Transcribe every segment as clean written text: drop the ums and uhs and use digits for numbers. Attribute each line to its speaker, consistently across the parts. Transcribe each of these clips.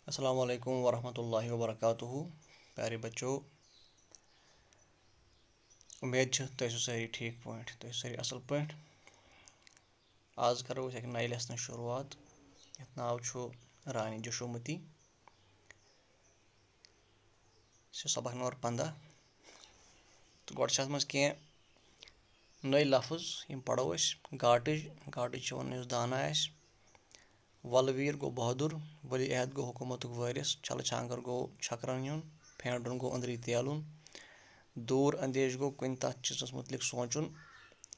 Speaker 1: अस्सलाम वालेकुम वरहमतुल्लाहि वबरकातुहू। प्यारे बच्चों, उम्मीद तुम सारी ठीक पाठ, तुम सारी असल पाठ। आज करो एक नए लेसन शुरुआत यथ नाव रानी जशोमती। सबक नंबर 15 तो गोड मज कह नए लफ्ज यम पढ़ो गाटज वन दाना वलवीर गो बहादुर, वली अहद गो हुकूमत वारिस, छल छांगर गो छकरन यून, फेंडन गो अंदरी तेलुन, दूर अंदेश गो कुन तथ चीज़स मुतलिक सोचुन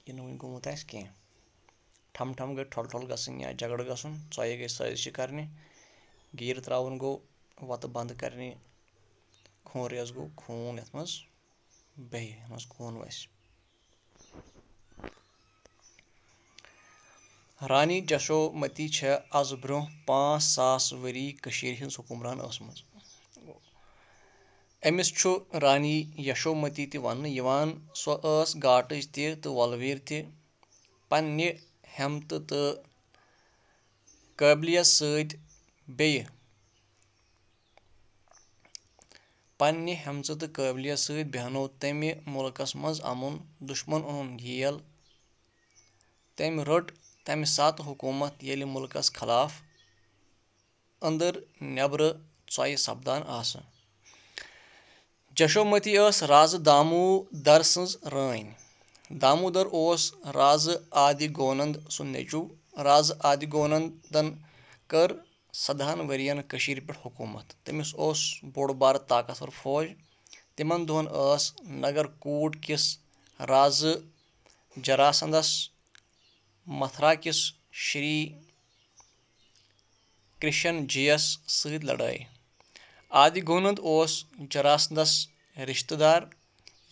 Speaker 1: यह वन गोमुत कह। ठम ठम गई ठोल ठोल गसन या झगड़ गसन, चॉय गई साजिश करने, गिर त्रावन गो वत बंद करने, खून रेज गो खून यथ मज बह यथ मज खून वस। रानी जशोमती आज ब्रोह 5,000 वरी हिंद हुकुमरान असमज। अमिस रानी यशोमती वन सो गाटज तो वलवीर पन्ने हमत तो काबिलियत सत पन्ने हमत तो काबिलियत सत बेहनो तमे मुल्कस मज अमुन, दुश्मन ओनुन घेल, तम रट तमे सात हुकूमत येल मुल्कस खिलाफ अंदर नबर चॉय सपदान आस। जशोमती राज दामोदर सज रान। दामोदर राज आदि गोनंद सुन नेचू। राज आदि गोनंदन कर 14 वरियन कशीर पे हुकूमत। तमिस बोड़ बार ताकतवर फौज। तिमन दोहन नगरकूट किस राज जरासंदस, मथुरा किस श्री कृष्ण जीयस सत लड़ाई। आदि गोनंद जरासंदस रिश्तेदार,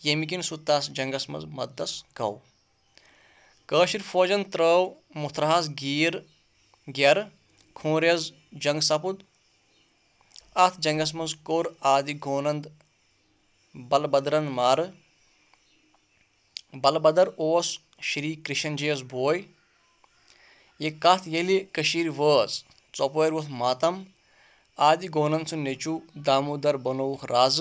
Speaker 1: येमि किन सु तस जंगस मज मददस गौ। काशिर फौजन त्रव मथुराहस गर, खूनरेज जंग सपुद। अथ जंगस मज कोर आदि गोनंद बलभद्रन मार। बलभद्र श्री कृष्ण जीयस बोय। यह कथ येलि कशीर वाज, चौपर वोथ मातम। आदि गोनंद सुन नेचू दामोदर बनोवुख राज।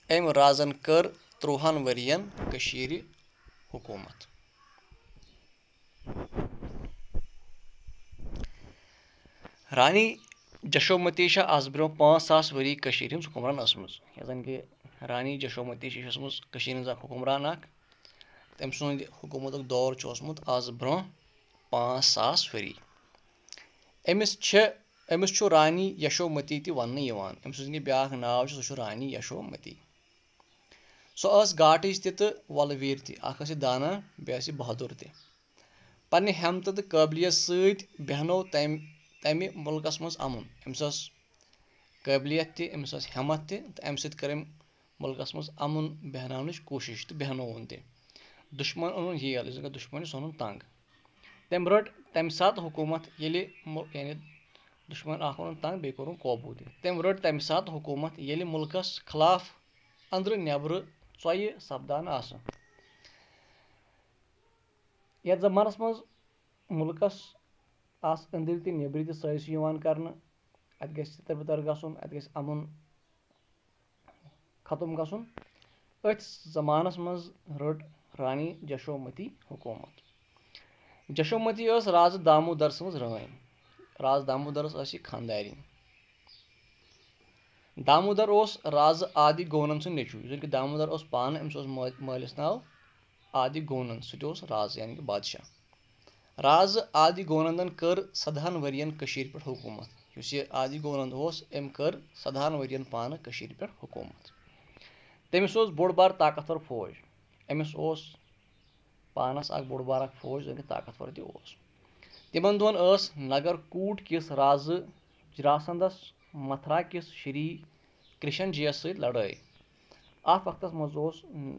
Speaker 1: अम राजन कर 13 वरियन कशीर हुकूमत। रानी जशोमती आज ब्रो 5,000 वरी कशीर हिंद हुकूमरान असमज। जन कि रानी जशोमती कशीर हिंज हुकूमरान तम सुंद हुकूमत दौर आज ब्रो 5,000 वरी। अमिस रानी यशोमती वन अम सज ब्या नाव सह रानी यशोमती। सो गाटज तो वलवीर दाना बे बहादुर पन्ने हमत तो काबिलियत सत बेहनो तमे मुल्कस मज अमुन। अमिस काबिलियत अमिस हमत अम सत कर मुल्कस मज अमुन बेहनावनच कोशिश तो बेहनोवन दुश्मन ओनुन हेल, दुश्मन ओनुन तंग। तम रट तम सात हुकूमत येलि यानी दुश्मन ओनुन तंग बे कोरुन काबू तम रट तम सात हुकूमत येलि मुल्कस खिलाफ अंदर नबर चॉय सपदान आस। यथ जमानस मज मुल्कस आस अंदर तो नबर तो साजिश कर, अत गस तितर गसन, अत गस अमुन खत्म गसन। अथ जमानस मज रट रानी जशोमती हुकूमत। जशोमती राज दामोदर सज रान। राज दामोदरस खानदारी। दामोदर राज आदि गोनंद सुन नेचू। जन कि दामोदर पान अम्स मालिस नाव आदि गोनंद, सह राज यानी कि बादशाह। राज आदि गोनंदन कर 14 वरियन कशीर पे हुकूमत। युस यह आदि गोनंद अम कर 14 वरियन पान कशीर पे हुकूमत। तमिस बोड़ बार ताकतवर फौज। अमिस पानस बोड़ बार फौज, जन कि ताकतवर तस। तिमन दोहन नगरकूट किस राज जरासंदस, मथुरा किस श्री कृष्ण जीयस सत लड़ाई। अत वक्त मज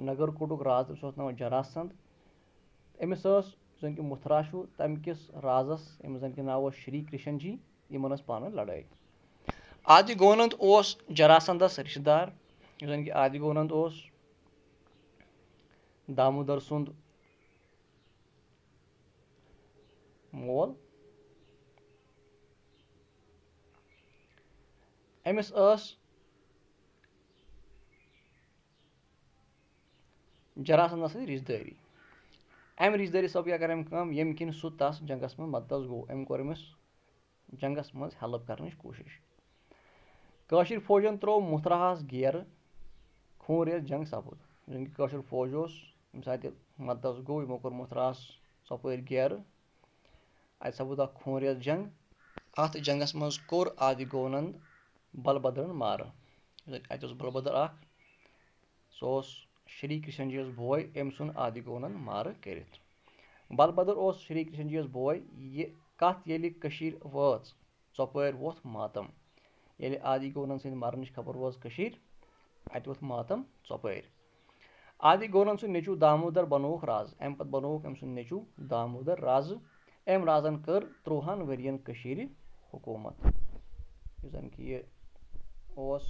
Speaker 1: नगरकूटुक राज नाव जरासंद। अमिस जन कि मथुरा तम किस राजस यम जन कि नाव श्री कृष्ण जी, यमन पान लड़ाई। आदि गोनंद जरासंदस रिश्तेदार, जन कि आदि गोनंद दामोदर सुंद मोल। أمس ٲس جراسنٛدس سۭتۍ رِشتہٕ أمۍ رِشتہٕ سب کیٛاہ کٔر أمۍ کٲم ییٚمہِ کِنۍ سُہ تَس جنگس منٛز مدتس گوٚو أمۍ کوٚر أمِس جنگس منٛز ہیلپ کرنٕچ کوٗشش کٲشِر فوجن تروو مُترہس گیرٕ خوٗن ریز جنگ سپُد زن کہِ کٲشُر فوج اوس ییٚمہِ ساتہٕ مدتس گوٚو یِمو کوٚر مُترہس ژۄپٲرۍ گیرٕ اَتہِ سپُد اکھ خوٗن ریز جنگ اَتھ جنگس منٛز کوٚر آدِ گونند بلبدرن مارٕ اَتہِ اوس بلبدر اکھ سُہ اوس شری کرشن جی یس بوے أمۍ ژھُن آدِ گونند مارٕ کٔرِتھ بلبدر اوس شری کرشن جی یس بوے یہِ کتھ ییٚلہِ کٔشیٖر وٲژ ژۄپٲرۍ ووٚتھ ماتم ییٚلہِ آدِ گونند سٕنٛدِ مرنٕچ خبر وٲژ کٔشیٖر اَتہِ ووٚتھ ماتم ژۄپٲرۍ آدِ گونند سُنٛد نیٚچوٗ دامودر بنووُکھ رازٕ اَمہِ پتہٕ بنووُکھ أمۍ سُنٛد نیٚچوٗ دامودر رازٕ أمۍ رازن کٔر 13 ؤرین کٔشیٖرِ حکوٗمت یُس زن کہِ یہِ اوس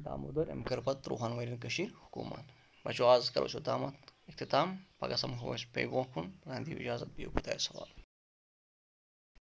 Speaker 1: دامودر أمۍ کٔر پتہٕ 13 ؤرین کٔشیٖرِ حکوٗمت بچو آز کرو أسۍ اوٚتامتھ اختتام پگاہ سمکھو أسۍ بیٚیہِ برونٛہہ کُن دِیِو اِجازت بِہِو خۄدایَس حوالہٕ